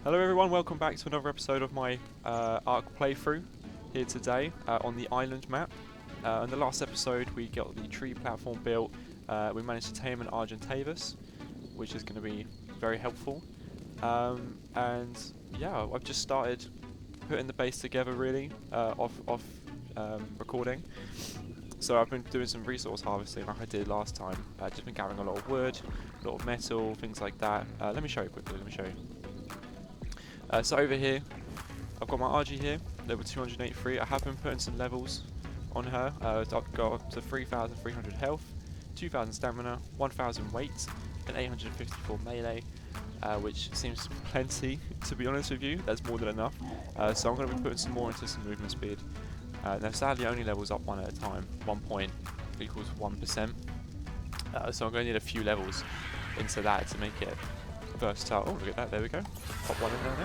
Hello everyone, welcome back to another episode of my ARK playthrough here today on the island map. In the last episode we got the tree platform built, we managed to tame an Argentavis, which is going to be very helpful. And yeah, I've just started putting the base together really, off recording. So I've been doing some resource harvesting like I did last time. Just been gathering a lot of wood, a lot of metal, things like that. Let me show you quickly, So over here, I've got my RG here, level 283. I have been putting some levels on her. I've got up to 3,300 health, 2,000 stamina, 1,000 weight, and 854 melee, which seems plenty, to be honest with you. That's more than enough. So I'm going to be putting some more into some movement speed. Now sadly only levels up one at a time, 1 point equals 1%. So I'm going to need a few levels into that to make it versatile. Oh, look at that, there we go. Pop one in there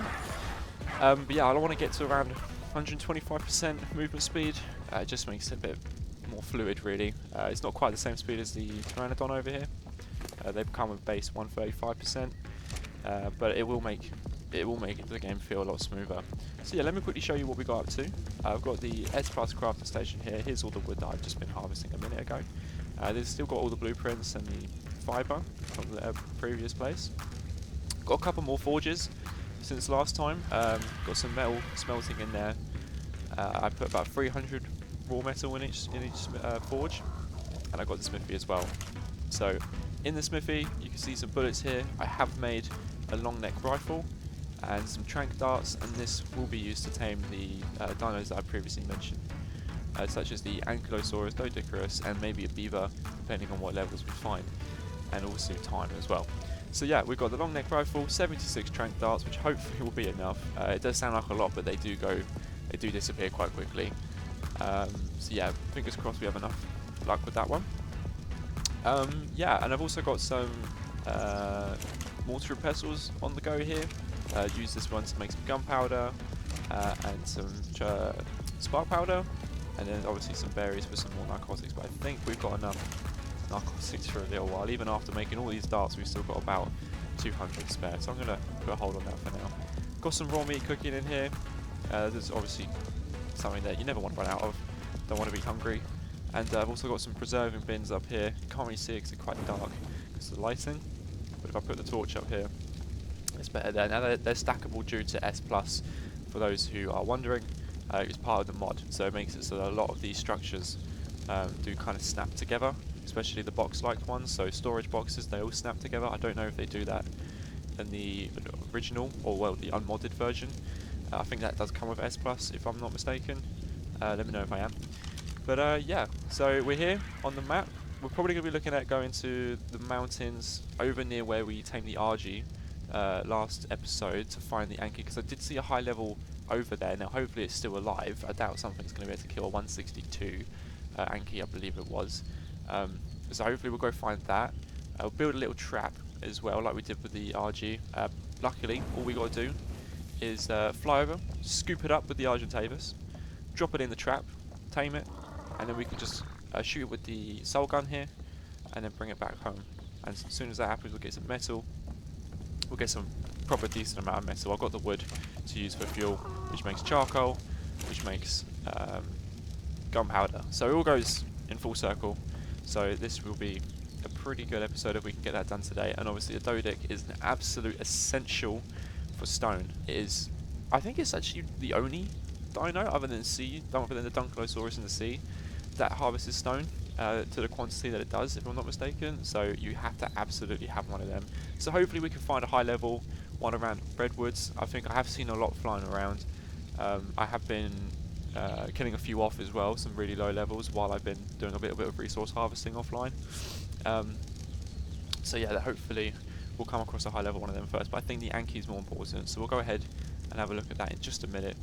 now. But yeah, I want to get to around 125% movement speed. It just makes it a bit more fluid really. It's not quite the same speed as the Pteranodon over here. They come with base 135%, but it will make the game feel a lot smoother. So yeah, let me quickly show you what we got up to. I've got the S Plus crafting station here. Here's all the wood that I've just been harvesting a minute ago. They've still got all the blueprints and the fibre from the previous place. Got a couple more forges since last time. Got some metal smelting in there. I put about 300 raw metal in each forge, and I got the smithy as well. So in the smithy, you can see some bullets here. I have made a long neck rifle and some trank darts, and this will be used to tame the dinos that I previously mentioned, such as the Ankylosaurus, doedicurus, and maybe a beaver, depending on what levels we find, and also time as well. So yeah, we've got the long neck rifle, 76 trank darts, which hopefully will be enough. It does sound like a lot, but they do disappear quite quickly. So yeah, fingers crossed we have enough luck with that one. Yeah, and I've also got some mortar and pestles on the go here. Use this one to make some gunpowder and some spark powder, and then obviously some berries for some more narcotics. But I think we've got enough narcotics for a little while. Even after making all these darts, we've still got about 200 spare, so I'm going to put a hold on that for now. Got some raw meat cooking in here. There's obviously something that you never want to run out of. Don't want to be hungry. And I've also got some preserving bins up here. You can't really see it because it's quite dark because of the lighting, but if I put the torch up here, it's better there. Now they're stackable due to S+, for those who are wondering. It's part of the mod, so it makes it so that a lot of these structures do kind of snap together, especially the box-like ones. So storage boxes, they all snap together. I don't know if they do that in the original, or well, the unmodded version. I think that does come with S+, if I'm not mistaken. Let me know if I am. But yeah, so we're here on the map. We're probably going to be looking at going to the mountains over near where we tamed the RG last episode to find the Anky, because I did see a high level over there. Now hopefully it's still alive. I doubt something's going to be able to kill a 162 Anky, I believe it was. So hopefully we'll go find that. We'll build a little trap as well, like we did with the RG. Luckily, all we got to do is fly over, scoop it up with the Argentavis, drop it in the trap, tame it, and then we can just shoot it with the soul gun here, and then bring it back home. And as soon as that happens, we'll get some metal. We'll get some proper decent amount of metal. I've got the wood to use for fuel, which makes charcoal, which makes gunpowder. So it all goes in full circle. So this will be a pretty good episode if we can get that done today. And obviously the Doedic is an absolute essential for stone. It is, I think it's actually the only dino other than the Ankylosaurus in the sea that harvests stone to the quantity that it does, if I'm not mistaken. So you have to absolutely have one of them. So hopefully we can find a high level one around redwoods. I think I have seen a lot flying around. I have been killing a few off as well, some really low levels, while I've been doing a bit of resource harvesting offline. So yeah, hopefully we'll come across a high level one of them first, but I think the Anky is more important, so we'll go ahead and have a look at that in just a minute.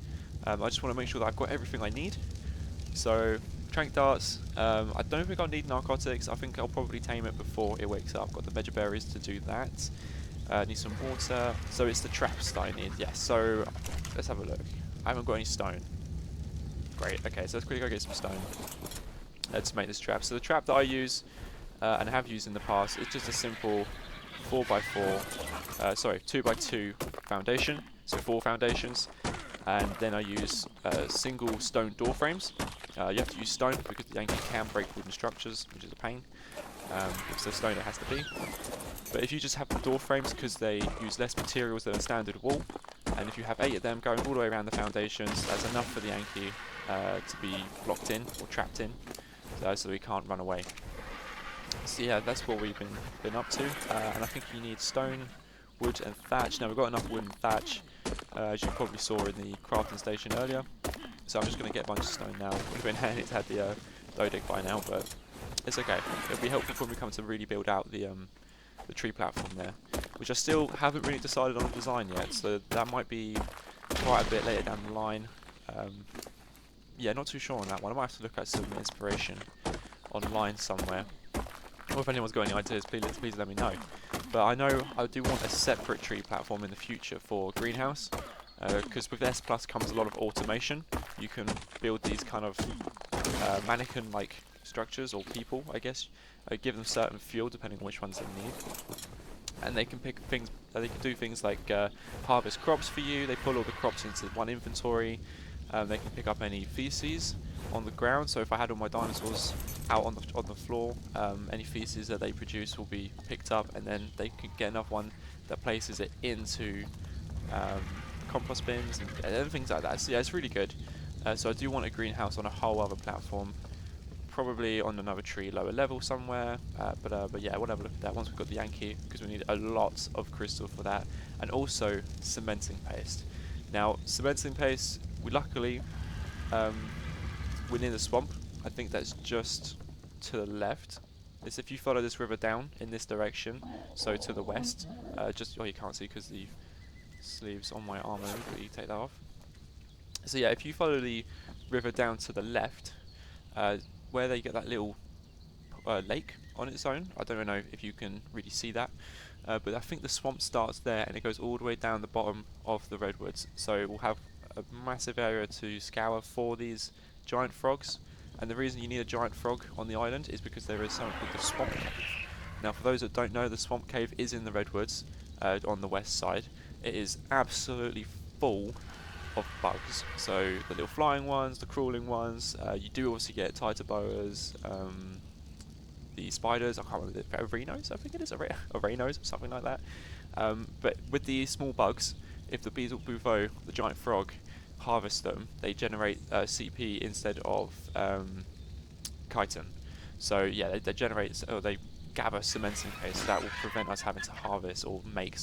I just want to make sure that I've got everything I need. So trank darts, I don't think I'll need narcotics. I think I'll probably tame it before it wakes up. Got the veggie berries to do that. Need some water, so it's the traps that I need. Yes, so let's have a look. I haven't got any stone. Great, okay, so let's quickly go get some stone. Let's make this trap. So the trap that I use and have used in the past is just a simple 2x2 foundation. so 4 foundations, and then I use single stone door frames. You have to use stone because the Yankee can break wooden structures, which is a pain. It's the stone it has to be. But if you just have the door frames, because they use less materials than a standard wall, and if you have 8 of them going all the way around the foundations, that's enough for the Yankee to be blocked in or trapped in, so he can't run away. So yeah, that's what we've been up to, and I think you need stone, wood and thatch. Now we've got enough wood and thatch, as you probably saw in the crafting station earlier. So I'm just going to get a bunch of stone now. Would have been handy to have the doedic by now, but it's okay. It'll be helpful when we come to really build out the tree platform there, which I still haven't really decided on a design yet. So that might be quite a bit later down the line. Yeah, not too sure on that one. I might have to look at some inspiration online somewhere. Or if anyone's got any ideas, please let me know. But I know I do want a separate tree platform in the future for greenhouse, because with S Plus comes a lot of automation. You can build these kind of mannequin-like structures, or people, I guess. Give them certain fuel depending on which ones they need, and they can pick things. They can do things like harvest crops for you. They pull all the crops into one inventory. They can pick up any feces on the ground. So if I had all my dinosaurs out on the floor, any feces that they produce will be picked up, and then they can get another one that places it into compost bins and things like that. So yeah, it's really good. So I do want a greenhouse on a whole other platform, probably on another tree lower level somewhere. But yeah, we'll have a look at that once we've got the Yankee, because we need a lot of crystal for that, and also cementing paste. Now, cementing paste, we luckily we're near the swamp. I think that's just to the left. It's if you follow this river down in this direction, so to the west. Oh, you can't see because the sleeves on my armor. But you take that off. So yeah, if you follow the river down to the left, where they get that little lake on its own. I don't know if you can really see that, but I think the swamp starts there and it goes all the way down the bottom of the redwoods. So we'll have a massive area to scour for these giant frogs. And the reason you need a giant frog on the island is because there is something called the swamp cave. Now, for those that don't know, the swamp cave is in the redwoods on the west side. It is absolutely full of bugs. So the little flying ones, the crawling ones. You do obviously get titaboas, the spiders. I can't remember, the arinos, I think it is, arinos or something like that. But with the small bugs, if the beetle bouveau, the giant frog, harvest them, they generate CP instead of chitin. So yeah, they generate, or they gather cementing paste. That will prevent us having to harvest or make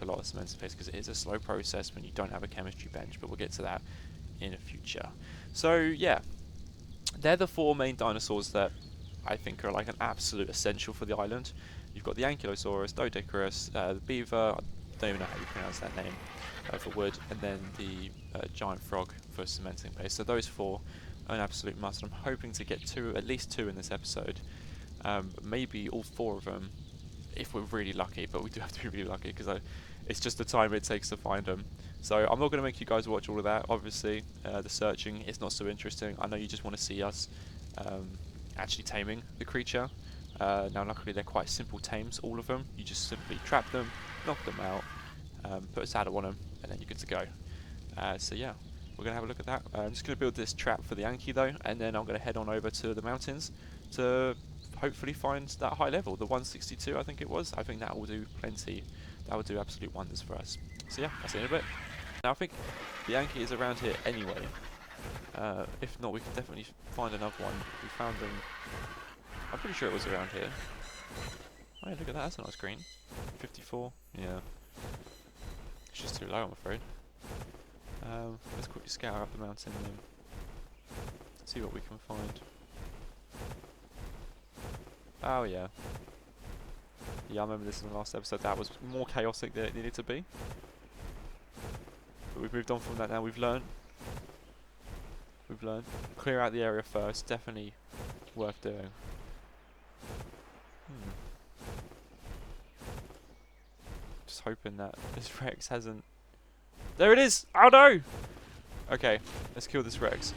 a lot of cementing paste, because it is a slow process when you don't have a chemistry bench. But we'll get to that in the future. So yeah, they're the 4 main dinosaurs that I think are like an absolute essential for the island. You've got the Ankylosaurus, doedicurus, the beaver. I don't even know how you pronounce that name, for wood, and then the giant frog for cementing paste. So those 4 are an absolute must. I'm hoping to get at least two in this episode, maybe all 4 of them if we're really lucky. But we do have to be really lucky, because it's just the time it takes to find them. So I'm not going to make you guys watch all of that. Obviously, the searching is not so interesting. I know you just want to see us actually taming the creature. Now, luckily, they're quite simple tames, all of them. You just simply trap them, knock them out, put a saddle on them, and then you're good to go. So yeah, we're going to have a look at that. I'm just going to build this trap for the Yankee though, and then I'm going to head on over to the mountains to hopefully find that high level, the 162 I think it was. I think that will do plenty. That will do absolute wonders for us. So yeah, I'll see you in a bit. Now I think the Yankee is around here anyway. If not, we can definitely find another one. We found them. I'm pretty sure it was around here. Oh yeah, look at that, that's a nice green. 54, yeah. It's just too low, I'm afraid. Let's quickly scour up the mountain and see what we can find. Oh yeah. Yeah, I remember this in the last episode. That was more chaotic than it needed to be. But we've moved on from that now. We've learned. Clear out the area first. Definitely worth doing. Just hoping that this Rex hasn't... There it is! Oh no! Okay, let's kill this Rex.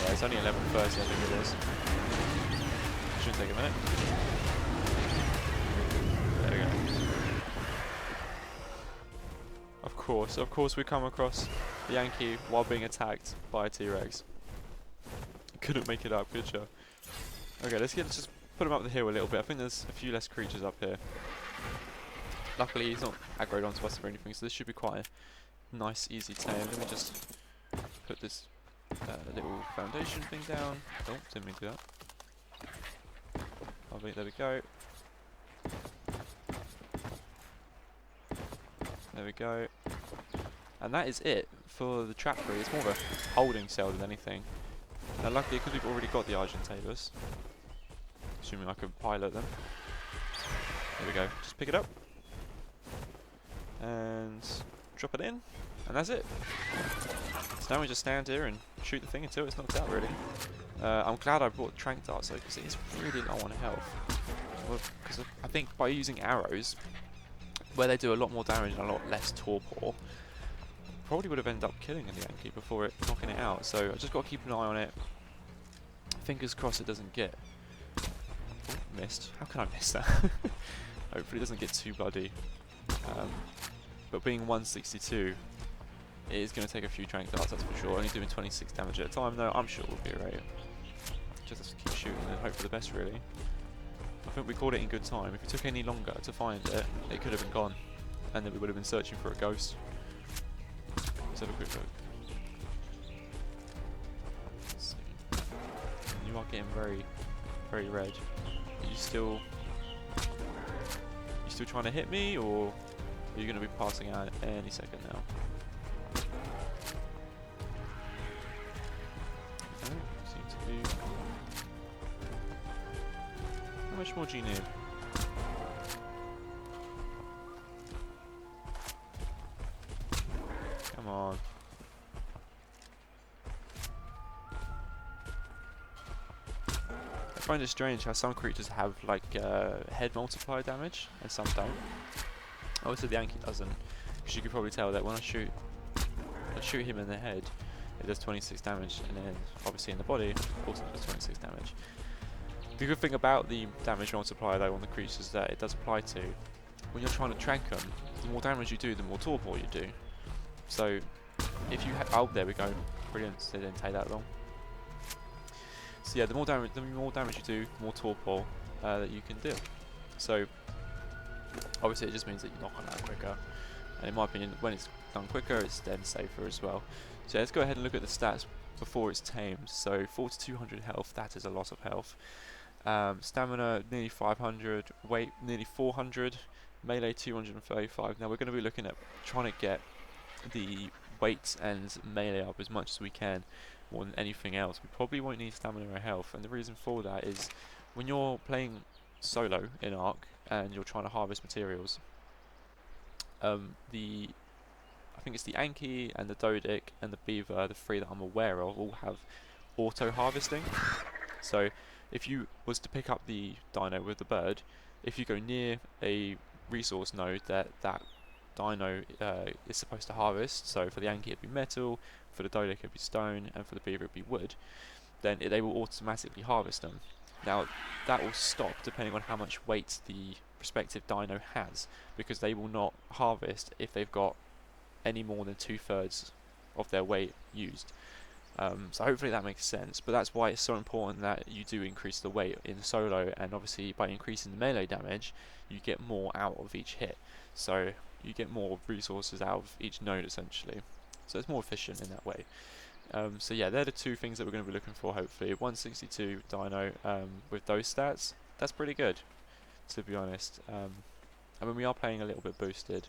Yeah, it's only 11:30, I think it is. Shouldn't take a minute. course we come across the Yankee while being attacked by a T-Rex. Couldn't make it up, good show. Okay, let's just put him up the hill a little bit. I think there's a few less creatures up here. Luckily he's not aggroed onto us or anything, so this should be quite a nice, easy tame. Let me just put this little foundation thing down. Oh, didn't mean to do that. Lovely, there we go. There we go. And that is it for the trap tree. It's more of a holding cell than anything. Now luckily, because we've already got the Argentavis, assuming I can pilot them. There we go. Just pick it up. And drop it in. And that's it. So now we just stand here and shoot the thing until it's knocked out, really. I'm glad I brought Trank Darts though, because it is really low on health. Because I think by using arrows, where they do a lot more damage and a lot less torpor, probably would have ended up killing the Yankee before it knocking it out. So I just got to keep an eye on it. Fingers crossed it doesn't get... Oh, missed. How can I miss that? Hopefully it doesn't get too bloody. But being 162, it is going to take a few Trank Darts, that's for sure. Only doing 26 damage at a time though, I'm sure we'll be alright. Just have to keep shooting and hope for the best, really. I think we caught it in good time. If it took any longer to find it, it could have been gone. And then we would have been searching for a ghost. Let's have a quick look. Let's see. You are getting very, very red. Are you still trying to hit me, or are you going to be passing out any second now? Seem to be. How much more do you need? Come on. I find it strange how some creatures have like head multiplier damage and some don't. Obviously the Yankee doesn't, because you can probably tell that when I shoot him in the head, it does 26 damage, and then obviously in the body also does 26 damage. The good thing about the damage multiplier though on the creatures that it does apply to, when you're trying to trank them, the more damage you do, the more torpor you do. So if you oh, there we go, brilliant, so it didn't take that long. So yeah, the more damage you do, the more torpor that you can do. So obviously it just means that you knock on that quicker, and in my opinion, when it's done quicker, it's then safer as well. So yeah, let's go ahead and look at the stats before it's tamed. So 4200 health, that is a lot of health. Stamina nearly 500, weight nearly 400, melee 235. Now we're going to be looking at trying to get the weight and melee up as much as we can, more than anything else. We probably won't need stamina or health, and the reason for that is when you're playing solo in ARK and you're trying to harvest materials, I think it's the Anky and the Doedic and the Beaver, the three that I'm aware of, all have auto harvesting. So if you was to pick up the dino with the bird, if you go near a resource node that dino is supposed to harvest, so for the Anky it'd be metal, for the Doedic it'd be stone, and for the Beaver it'd be wood, then they will automatically harvest them. Now that will stop depending on how much weight the respective dino has, because they will not harvest if they've got any more than 2/3 of their weight used. So hopefully that makes sense, but that's why it's so important that you do increase the weight in solo, and obviously by increasing the melee damage you get more out of each hit, so you get more resources out of each node essentially, so it's more efficient in that way. So yeah, they're the two things that we're going to be looking for hopefully. 162 dino with those stats, that's pretty good, to be honest. I mean, we are playing a little bit boosted,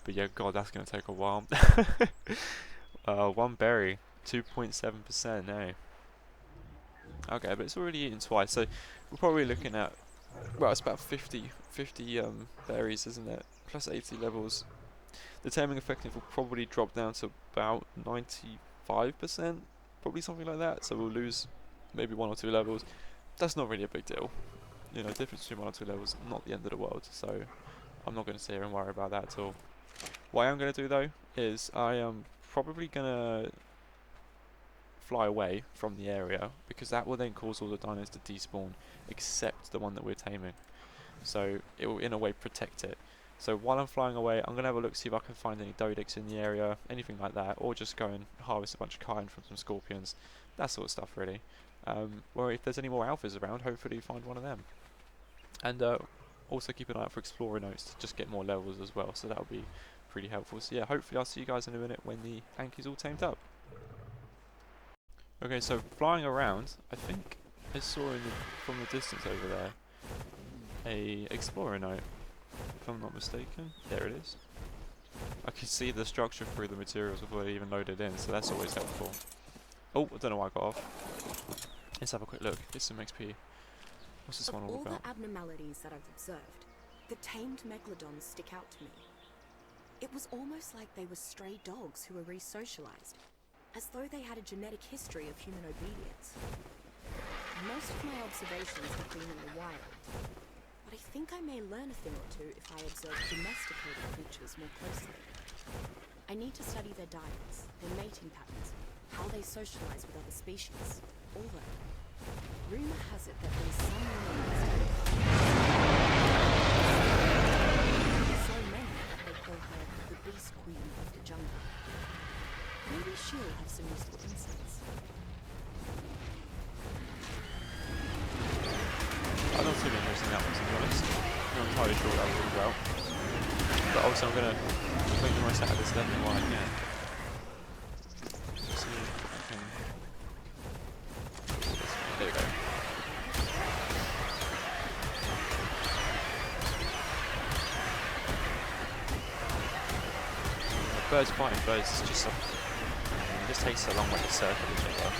but yeah, god, that's going to take a while. One berry, 2.7%, no. Okay, but it's already eaten twice, so we're probably looking at, well, it's about 50 berries, isn't it? Plus 80 levels. The taming effective will probably drop down to about 95%, probably something like that, so we'll lose maybe 1 or 2 levels. That's not really a big deal. You know, difference between 1 or 2 levels, not the end of the world, so I'm not going to sit here and worry about that at all. What I am going to do though, is I am probably going to fly away from the area, because that will then cause all the dinos to despawn, except the one that we're taming. So it will in a way protect it. So while I'm flying away, I'm going to have a look, see if I can find any doedics in the area, anything like that, or just go and harvest a bunch of kind from some scorpions, that sort of stuff really. Or if there's any more alphas around, hopefully find one of them. And also keep an eye out for explorer notes to just get more levels as well, so that'll be pretty helpful. So yeah, hopefully I'll see you guys in a minute when the Anky's all tamed up. Okay, so flying around, I think I saw from the distance over there a explorer note, if I'm not mistaken. There it is. I can see the structure through the materials before they even loaded in, so that's always helpful. Oh, I don't know why I got off. Let's have a quick look. Get some XP. What's this one all about? Of all the abnormalities that I've observed, the tamed megalodons stick out to me. It was almost like they were stray dogs who were re-socialized, as though they had a genetic history of human obedience. Most of my observations have been in the wild, but I think I may learn a thing or two if I observe domesticated creatures more closely. I need to study their diets, their mating patterns, how they socialize with other species, all that. Rumor has it that there's some women so many that they call her the beast queen of the jungle. Maybe she'll have some useful insights. I'm not too interested in that one, to be honest. I'm not entirely sure what that was all about. But also I'm going to make the most out of this level while I can. See if I can... There we go. Birds fighting birds is just something. It just takes so long when they circle each other.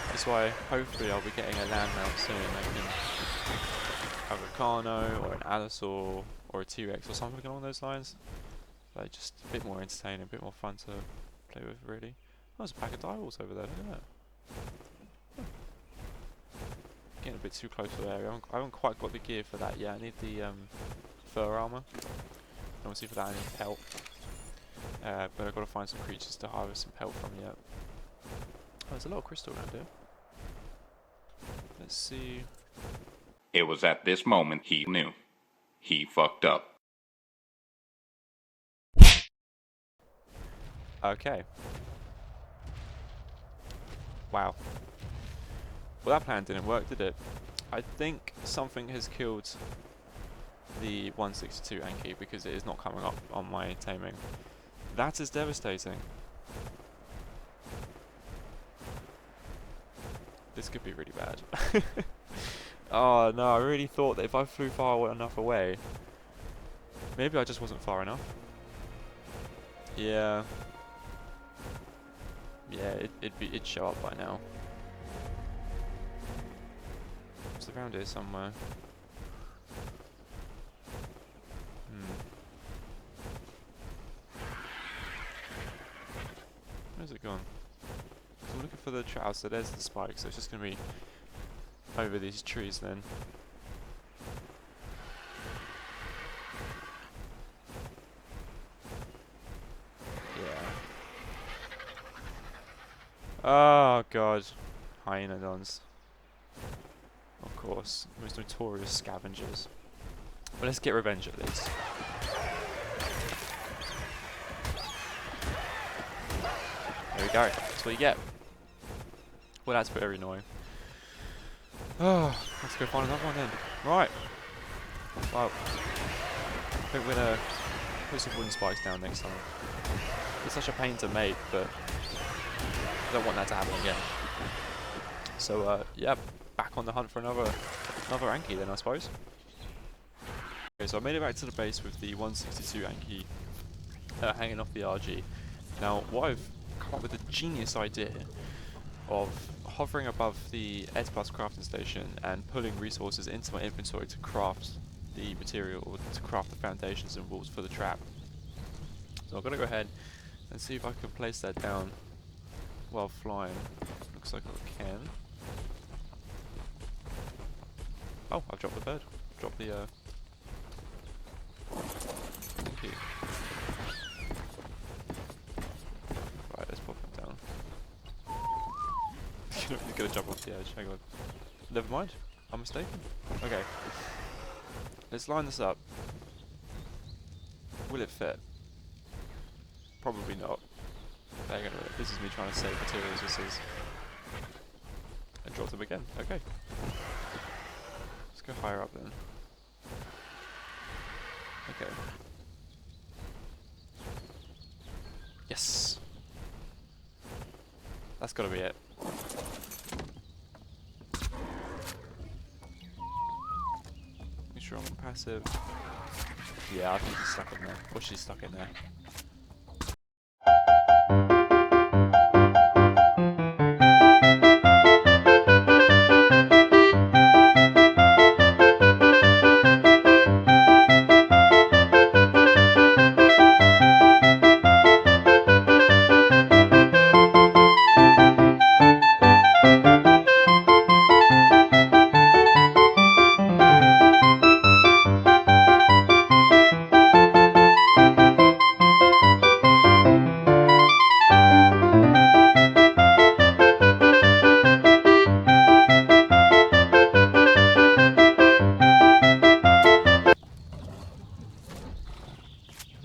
That's why hopefully I'll be getting a land mount soon. I can have a Carno or an Allosaur or a T-Rex or something along those lines. Like just a bit more entertaining, a bit more fun to play with really. Oh, there's a pack of direwolves over there, look at that. Oh. Getting a bit too close to the area. I haven't quite got the gear for that yet. I need the fur armor. And obviously for that I need pelt. But I've got to find some creatures to harvest some pelt from yet. Oh, there's a lot of crystal around here. Let's see. It was at this moment he knew. He fucked up. Okay. Wow. Well, that plan didn't work, did it? I think something has killed the 162 Anky because it is not coming up on my taming. That is devastating. This could be really bad. Oh no, I really thought that if I flew far enough away, maybe I just wasn't far enough. Yeah. Yeah, it'd show up by now. It's around here somewhere. Where's it gone? So I'm looking for the trout, so there's the spike, so it's just going to be over these trees then. Yeah. Oh god. Hyenodons. Of course. Most notorious scavengers. But let's get revenge at least. There we go. That's what you get. Well, that's very annoying. Oh, let's go find another one then. Right. Well, I think we're gonna put some wooden spikes down next time. It's such a pain to make, but I don't want that to happen again. So, yeah, back on the hunt for another Anky then, I suppose. Okay, so I made it back to the base with the 162 Anky hanging off the RG. Now, what I've come up with a genius idea of hovering above the S Plus crafting station and pulling resources into my inventory to craft the material, or to craft the foundations and walls for the trap. So I'm going to go ahead and see if I can place that down while flying. Looks like I can. Oh, I've dropped the bird. Dropped the key. Right, let's pop it down. He's gonna jump off the edge. Hang on. Never mind. I'm mistaken. Okay. let's line this up. Will it fit? Probably not. Hang on a minute. This is me trying to save materials. This is. And drop them again. Okay. Let's go higher up then. Okay. Yes. That's gotta be it. Make sure I'm on passive. Yeah, I think he's stuck in there. Or she's stuck in there.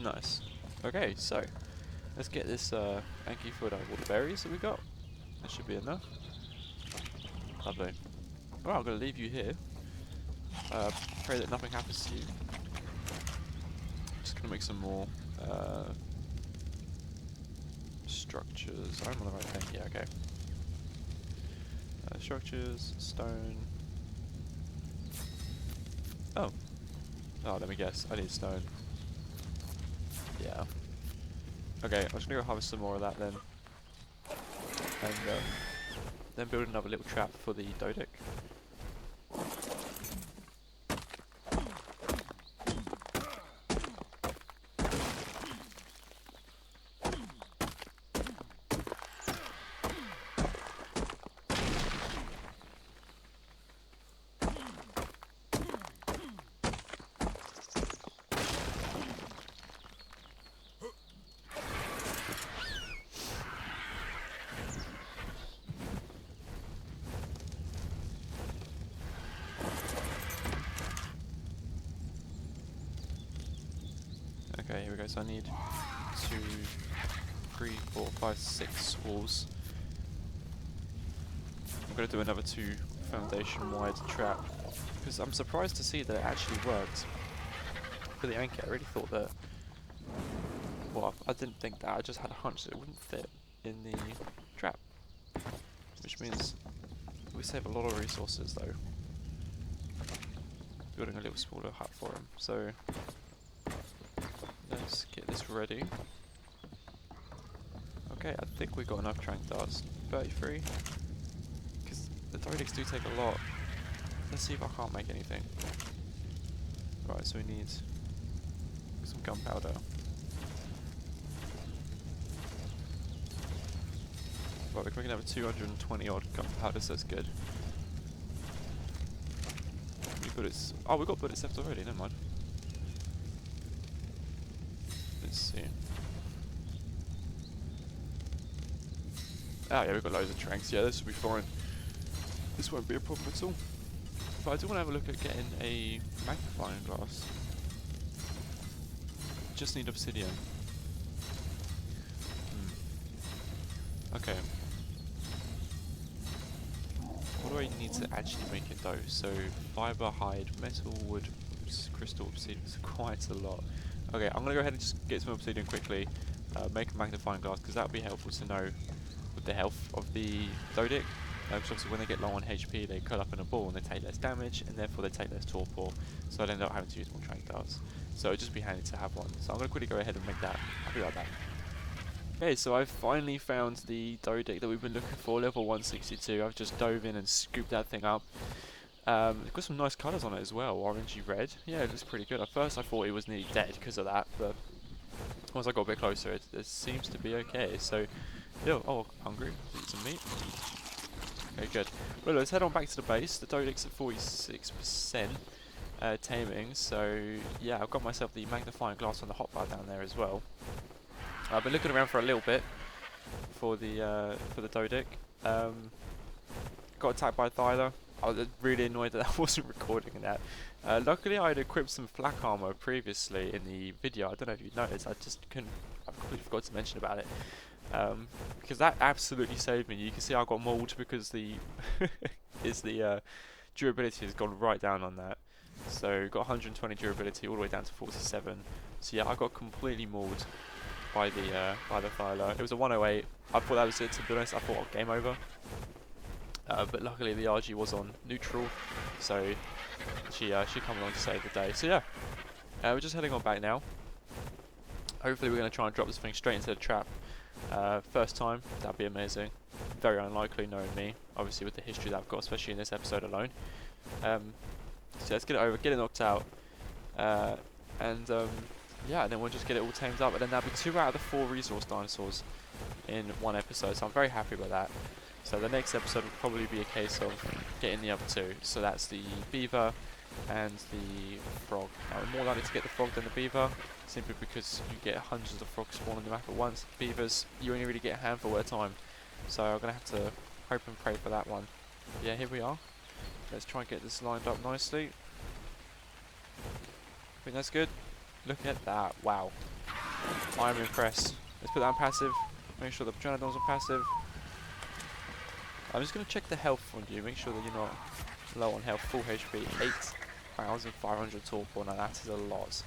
Nice. Okay, so let's get this Anky foot out of all the berries that we got. That should be enough. Lovely. Well, I'm going to leave you here. Pray that nothing happens to you. Just going to make some more structures. I'm on the right thing. Yeah, okay. Structures, stone. Oh, let me guess. I need stone. Yeah. Okay, I'm just gonna go harvest some more of that then. And then build another little trap for the doedic. Okay, here we go. So I need 2, 3, 4, 5, 6 walls. I'm going to do another 2 foundation wide trap because I'm surprised to see that it actually worked for the anchor. I really thought that. Well, I didn't think that. I just had a hunch that it wouldn't fit in the trap, which means we save a lot of resources though. Building a little smaller hut for him. So. Let's get this ready. Okay, I think we got enough trank darts. 33. Because the doedics do take a lot. Let's see if I can't make anything. Right, so we need some gunpowder. Right, we're making over 220 odd gunpowder, so that's good. Bullets. Oh, we got bullets left already, never mind. Let's see. Oh yeah, we've got loads of tranks. Yeah, this will be fine. This won't be a problem at all. But I do want to have a look at getting a magnifying glass. Just need obsidian. Okay. What do I need to actually make it though? So, fibre, hide, metal, wood, crystal, obsidian. It's quite a lot. Okay, I'm going to go ahead and just get some obsidian quickly, make a magnifying glass, because that would be helpful to know with the health of the doedic. Because obviously when they get low on HP, they curl up in a ball and they take less damage, and therefore they take less torpor, so I'd end up having to use more trank darts. So it'd just be handy to have one. So I'm going to quickly go ahead and make that. I'll be right back. Okay, so I've finally found the doedic that we've been looking for, level 162. I've just dove in and scooped that thing up. It's got some nice colours on it as well, orangey red. Yeah, it looks pretty good. At first I thought it was nearly dead because of that, but once I got a bit closer it seems to be okay. So, yo, oh, hungry, eat some meat. Okay, good. Well, let's head on back to the base. The doedic's at 46% taming, so yeah, I've got myself the magnifying glass on the hotbar down there as well. I've been looking around for a little bit for the doedic. Got attacked by a thyler. I was really annoyed that I wasn't recording that. Luckily, I had equipped some flak armor previously in the video. I don't know if you noticed. I completely forgot to mention about it. Because that absolutely saved me. You can see I got mauled because the durability has gone right down on that. So got 120 durability all the way down to 47. So yeah, I got completely mauled by the Thyla. It was a 108. I thought that was it, to be honest. I thought, oh, game over. But luckily the RG was on neutral, so she come along to save the day. So yeah, we're just heading on back now. Hopefully we're going to try and drop this thing straight into the trap. First time, that'd be amazing. Very unlikely knowing me, obviously with the history that I've got, especially in this episode alone. So let's get it over, get it knocked out, yeah, and then we'll just get it all tamed up, and then that'll be 2 out of the 4 resource dinosaurs in one episode, so I'm very happy with that. So the next episode will probably be a case of getting the other 2, so that's the beaver and the frog. Now we're more likely to get the frog than the beaver, simply because you get hundreds of frogs spawn on the map at once. Beavers, you only really get a handful at a time, so I'm going to have to hope and pray for that one. But yeah, here we are. Let's try and get this lined up nicely. I think that's good. Look at that, wow. I am impressed. Let's put that on passive, make sure the Pteranodon's on passive. I'm just going to check the health on you, make sure that you're not low on health. Full HP, 8,500 torpor. Now that is a lot.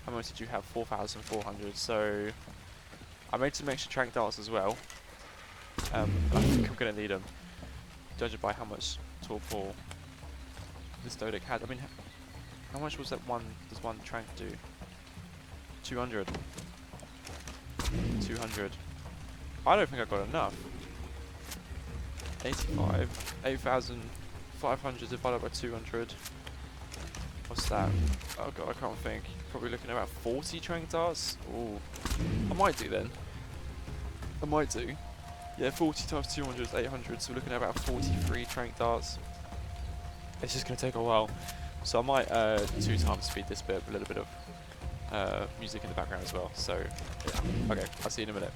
How much did you have? 4,400. So I made some extra trank darts as well. I think I'm going to need them, judging by how much torpor this Doedic had. I mean, how much was that one? Does one trank do? 200. 200. I don't think I got enough. 85, 8,500 divided by 200. What's that? Oh god, I can't think. Probably looking at about 40 trank darts. Ooh, I might do then. I might do. Yeah, 40 times 200 is 800, so we're looking at about 43 trank darts. It's just going to take a while. So I might 2 times speed this bit, with a little bit of music in the background as well. So yeah, okay, I'll see you in a minute.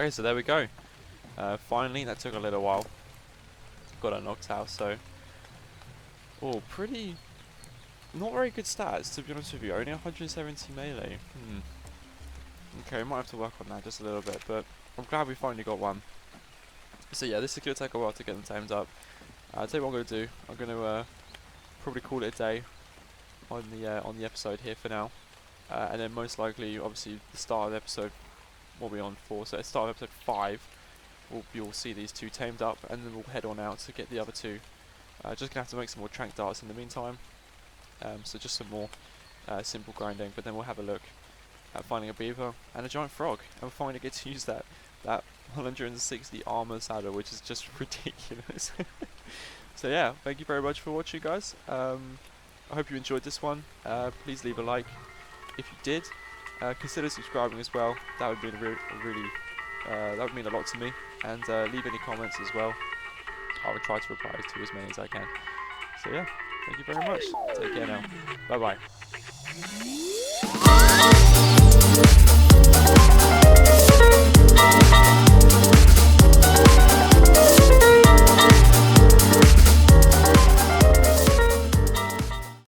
Okay, so there we go. Finally, that took a little while. Got it knocked out, so... Oh, pretty... Not very good stats, to be honest with you. Only 170 melee. Okay, might have to work on that just a little bit, but I'm glad we finally got one. So yeah, this is going to take a while to get them tamed up. I'll tell you what I'm going to do. I'm going to probably call it a day on the episode here for now. And then most likely, obviously, the start of the episode will be on 4. So at the start of episode 5, you'll see these 2 tamed up, and then we'll head on out to get the other 2. Just going to have to make some more trank darts in the meantime. So just some more simple grinding, but then we'll have a look at finding a beaver and a giant frog, and we'll finally get to use that 160 armor saddle, which is just ridiculous. So yeah, thank you very much for watching, guys. I hope you enjoyed this one. Please leave a like if you did. Consider subscribing as well. That would mean that would mean a lot to me. And leave any comments as well. I will try to reply to as many as I can. So yeah, thank you very much. Take care now. Bye bye.